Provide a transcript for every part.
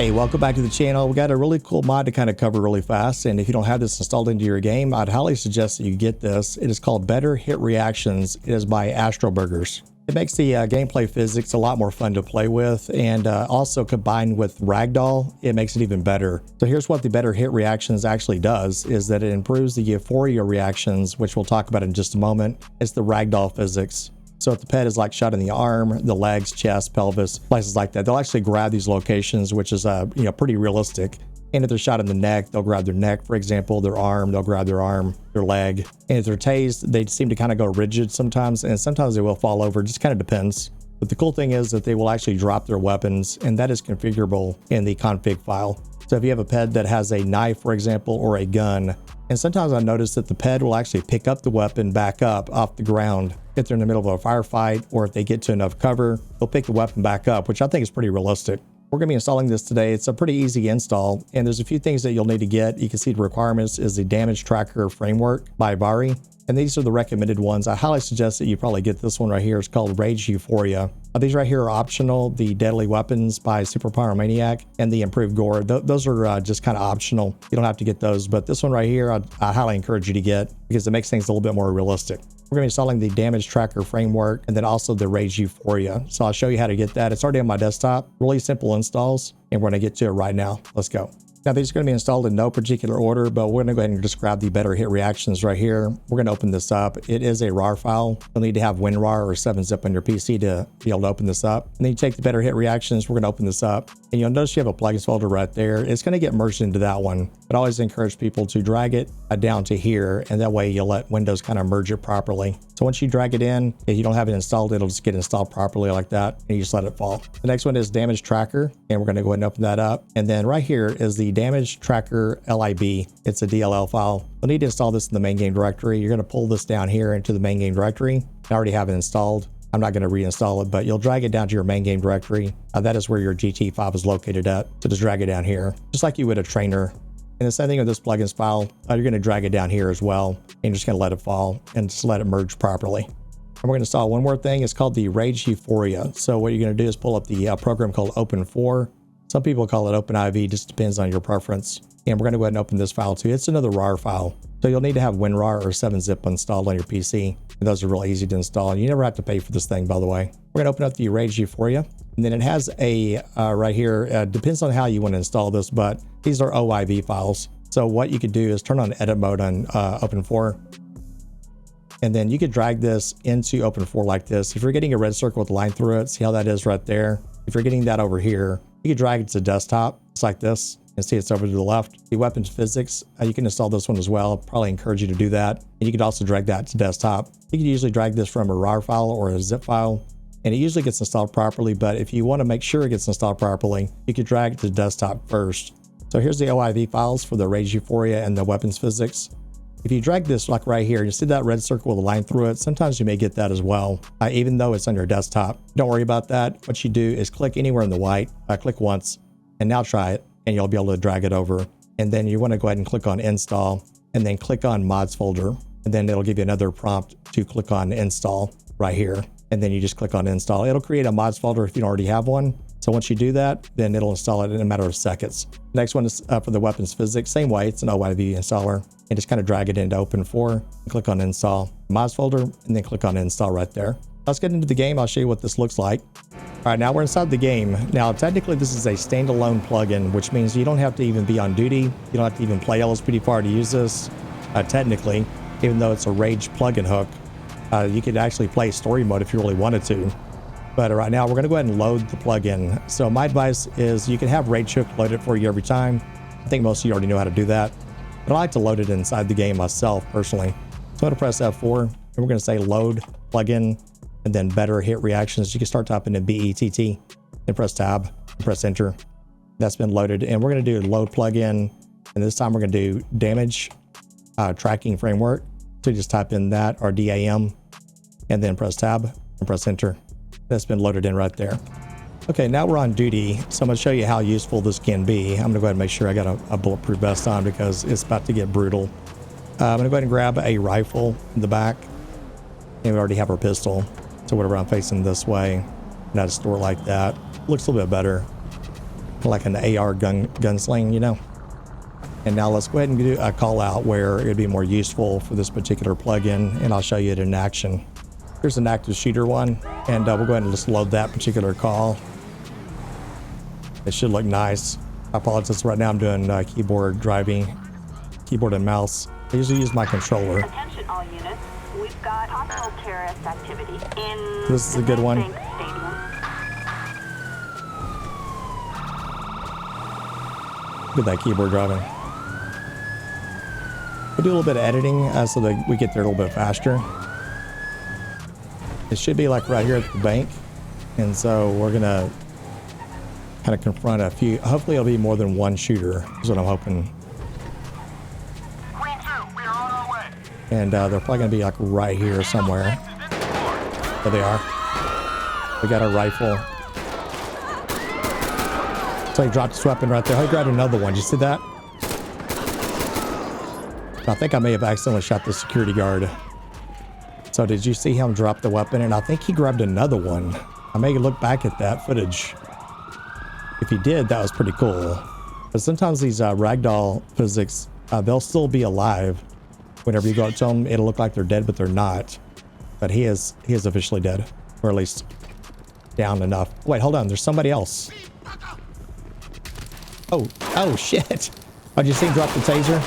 Hey, welcome back to the channel. We got a really cool mod to kind of cover really fast, and if you don't have this installed into your game, I'd highly suggest that you get this. It is called Better Hit Reactions. It is by Astroburgers. It makes the gameplay physics a lot more fun to play with, and also combined with Ragdoll, it makes it even better. So here's what the Better Hit Reactions actually does, is that it improves the euphoria reactions, which we'll talk about in just a moment. It's the Ragdoll physics. So if the pet is like shot in the arm, the legs, chest, pelvis, places like that, they'll actually grab these locations, which is pretty realistic. And if they're shot in the neck, they'll grab their neck, for example, their arm, they'll grab their arm, their leg. And if they're tased, they seem to kind of go rigid sometimes, and sometimes they will fall over. It just kind of depends. But the cool thing is that they will actually drop their weapons, and that is configurable in the config file. So if you have a pet that has a knife, for example, or a gun, and sometimes I notice that the pet will actually pick up the weapon back up off the ground if they're in the middle of a firefight, or if they get to enough cover, they'll pick the weapon back up, which I think is pretty realistic. We're going to be installing this today. It's a pretty easy install, and there's a few things that you'll need to get. You can see the requirements is the Damage Tracker Framework by Vari, and these are the recommended ones. I highly suggest that you probably get this one right here. It's called Rage Euphoria. These right here are optional. The Deadly Weapons by Superpower Maniac and the Improved Gore. Those are just kind of optional. You don't have to get those, but this one right here, I highly encourage you to get because it makes things a little bit more realistic. We're going to be installing the Damage Tracker Framework and then also the Rage Euphoria. So I'll show you how to get that. It's already on my desktop. Really simple installs, and we're going to get to it right now. Let's go. Now, these are going to be installed in no particular order, but we're going to go ahead and just grab the Better Hit Reactions right here. We're going to open this up. It is a RAR file. You'll need to have WinRAR or 7-zip on your PC to be able to open this up. And then you take the Better Hit Reactions. We're going to open this up, and you'll notice you have a plugins folder right there. It's going to get merged into that one, but I always encourage people to drag it down to here, and that way you'll let Windows kind of merge it properly. So once you drag it in, if you don't have it installed, it'll just get installed properly like that, and you just let it fall. The next one is Damage Tracker, and we're going to go ahead and open that up. And then right here is the Damage Tracker LIB. It's a DLL file. You'll need to install this in the main game directory. You're going to pull this down here into the main game directory. I already have it installed. I'm not going to reinstall it, but you'll drag it down to your main game directory. That is where your GT file is located at. So just drag it down here, just like you would a trainer. And the same thing with this plugins file, you're going to drag it down here as well, and you're just going to let it fall and just let it merge properly. And we're going to install one more thing. It's called the Rage Euphoria. So what you're going to do is pull up the program called Open4. Some people call it OpenIV, just depends on your preference. And we're going to go ahead and open this file too. It's another RAR file. So you'll need to have WinRAR or 7-zip installed on your PC. And those are really easy to install. You never have to pay for this thing, by the way. We're going to open up the Rage Euphoria. And then it has a, right here, depends on how you want to install this, but these are OIV files. So what you could do is turn on edit mode on Open4. And then you could drag this into Open4 like this. If you're getting a red circle with a line through it, see how that is right there? If you're getting that over here, you can drag it to desktop, just like this. And see it's over to the left. The weapons physics, you can install this one as well. Probably encourage you to do that. And you could also drag that to desktop. You can usually drag this from a RAR file or a zip file, and it usually gets installed properly. But if you want to make sure it gets installed properly, you could drag it to desktop first. So here's the OIV files for the Rage Euphoria and the weapons physics. If you drag this like right here, you see that red circle with a line through it. Sometimes you may get that as well, even though it's on your desktop. Don't worry about that. What you do is click anywhere in the white, click once, and now try it, and you'll be able to drag it over. And then you want to go ahead and click on install, and then click on mods folder, and then it'll give you another prompt to click on install right here. And then you just click on install. It'll create a mods folder if you don't already have one. So once you do that, then it'll install it in a matter of seconds. Next one is for the weapons physics. Same way, it's an OIV installer. And just kind of drag it into Open4, and click on install mods folder, and then click on install right there. Let's get into the game. I'll show you what this looks like. All right, now we're inside the game. Now, technically, this is a standalone plugin, which means you don't have to even be on duty. You don't have to even play LSPDFR to use this. Technically, even though it's a Rage plugin hook, you could actually play story mode if you really wanted to. But right now, we're going to go ahead and load the plugin. So my advice is you can have Rage Hook load it for you every time. I think most of you already know how to do that. But I like to load it inside the game myself, personally. So I'm going to press F4, and we're going to say load plugin, and then Better Hit Reactions. You can start typing in BETT, and press tab, and press enter. That's been loaded. And we're going to do load plugin, and this time we're going to do Damage Tracking Framework. So you just type in that, or DAM, and then press tab, and press enter. That's been loaded in right there. Okay, now we're on duty, so I'm going to show you how useful this can be. I'm going to go ahead and make sure I got a bulletproof vest on because it's about to get brutal. I'm going to go ahead and grab a rifle in the back, and we already have our pistol. So whatever, I'm facing this way, not a store like that. Looks a little bit better. like an AR gunsling, you know. And now let's go ahead and do a call out where it'd be more useful for this particular plugin, and I'll show you it in action. Here's an active shooter one, and we'll go ahead and just load that particular call. It should look nice. I apologize, right now I'm doing keyboard and mouse. I usually use my controller. Attention all units, we've got possible terrorist activity in this is a good one. Look at that keyboard driving. We'll do a little bit of editing so that we get there a little bit faster. It should be like right here at the bank. And so we're gonna kind of confront a few, hopefully it'll be more than one shooter, is what I'm hoping. Queen 2, we are on our way. And they're probably gonna be like right here somewhere. There they are. We got our rifle. So he dropped his weapon right there. Oh, he grabbed another one. Did you see that? I think I may have accidentally shot the security guard. So did you see him drop the weapon? And I think he grabbed another one. I may look back at that footage. If he did, that was pretty cool. But sometimes these ragdoll physics, they'll still be alive. Whenever you go up to them, it'll look like they're dead, but they're not. But he is officially dead, or at least down enough. Wait, hold on. There's somebody else. Oh shit. Oh, did you see him drop the taser?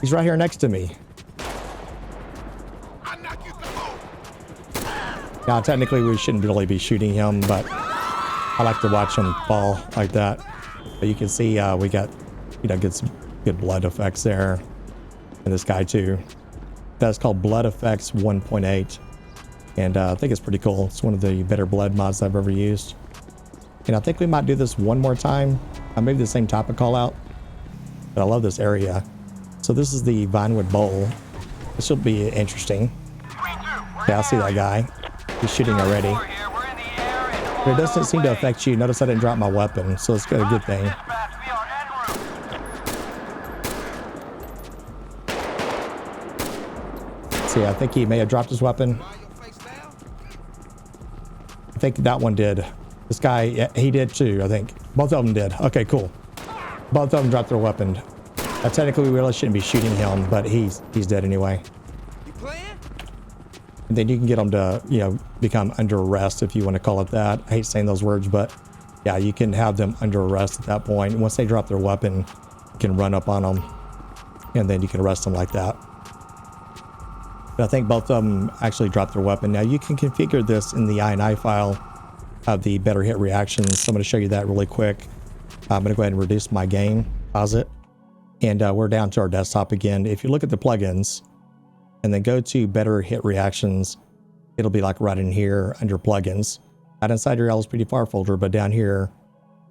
He's right here next to me. Now, technically, we shouldn't really be shooting him, but I like to watch him fall like that. But you can see we got, get some good blood effects there. And this guy too. That's called Blood Effects 1.8. And I think it's pretty cool. It's one of the better blood mods I've ever used. And I think we might do this one more time. Maybe the same type of call out. But I love this area. So this is the Vinewood Bowl. This will be interesting. Yeah, I see that guy. He's shooting already. But it doesn't seem to affect you. Notice I didn't drop my weapon, so it's a good thing. See, I think he may have dropped his weapon. I think that one did. This guy, yeah, he did too, I think. Both of them did. Okay, cool. Both of them dropped their weapon. Technically, we really shouldn't be shooting him, but he's dead anyway. And then you can get them to, become under arrest, if you want to call it that. I hate saying those words, but yeah, you can have them under arrest at that point. Once they drop their weapon, you can run up on them, and then you can arrest them like that. But I think both of them actually dropped their weapon. Now, you can configure this in the INI file of the better hit reactions. So I'm going to show you that really quick. I'm going to go ahead and reduce my game, pause it, and we're down to our desktop again. If you look at the plugins, and then go to better hit reactions, it'll be like right in here under plugins, not inside your LSPDFR folder, but down here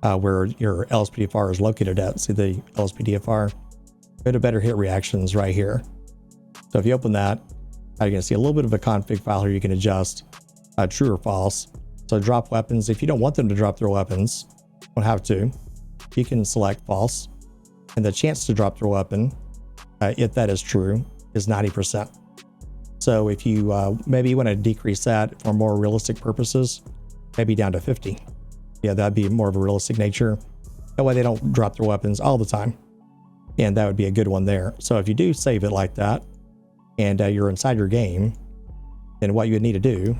where your LSPDFR is located at. See the LSPDFR? Go to better hit reactions right here. So if you open that, you're gonna see a little bit of a config file here you can adjust true or false. So drop weapons. If you don't want them to drop their weapons, don't have to, you can select false. And the chance to drop their weapon, if that is true, is 90%. So if you maybe you want to decrease that for more realistic purposes, maybe down to 50. Yeah, that'd be more of a realistic nature. That way they don't drop their weapons all the time. And that would be a good one there. So if you do save it like that, and you're inside your game, then what you would need to do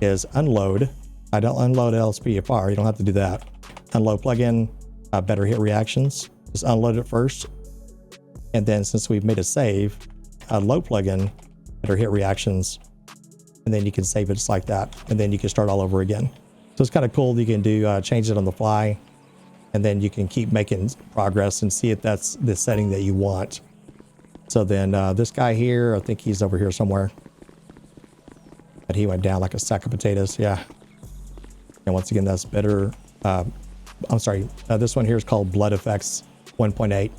is unload. I don't unload LSPDFR, you don't have to do that. Unload plugin, better hit reactions. Just unload it first. And then since we've made a save, load plugin, better hit reactions, and then you can save it just like that, and then you can start all over again. So it's kind of cool. You can do change it on the fly, and then you can keep making progress and see if that's the setting that you want. So then this guy here, I think he's over here somewhere, but he went down like a sack of potatoes. Yeah. And once again, that's better. I'm sorry. This one here is called Blood Effects 1.8. It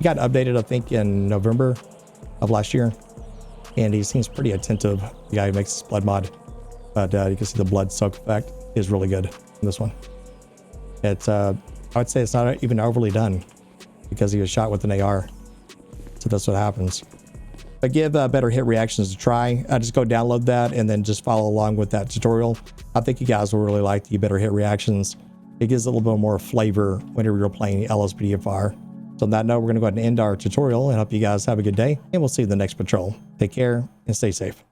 got updated, I think, in November of last year, and he seems pretty attentive, the guy who makes this blood mod. But you can see the blood soak effect is really good in this one. It's I would say it's not even overly done because he was shot with an AR, so that's what happens. But give better hit reactions a try. Just go download that and then just follow along with that tutorial. I think you guys will really like the better hit reactions. It gives a little bit more flavor whenever you're playing LSPDFR. So on that note, we're going to go ahead and end our tutorial and hope you guys have a good day, and we'll see you in the next patrol. Take care and stay safe.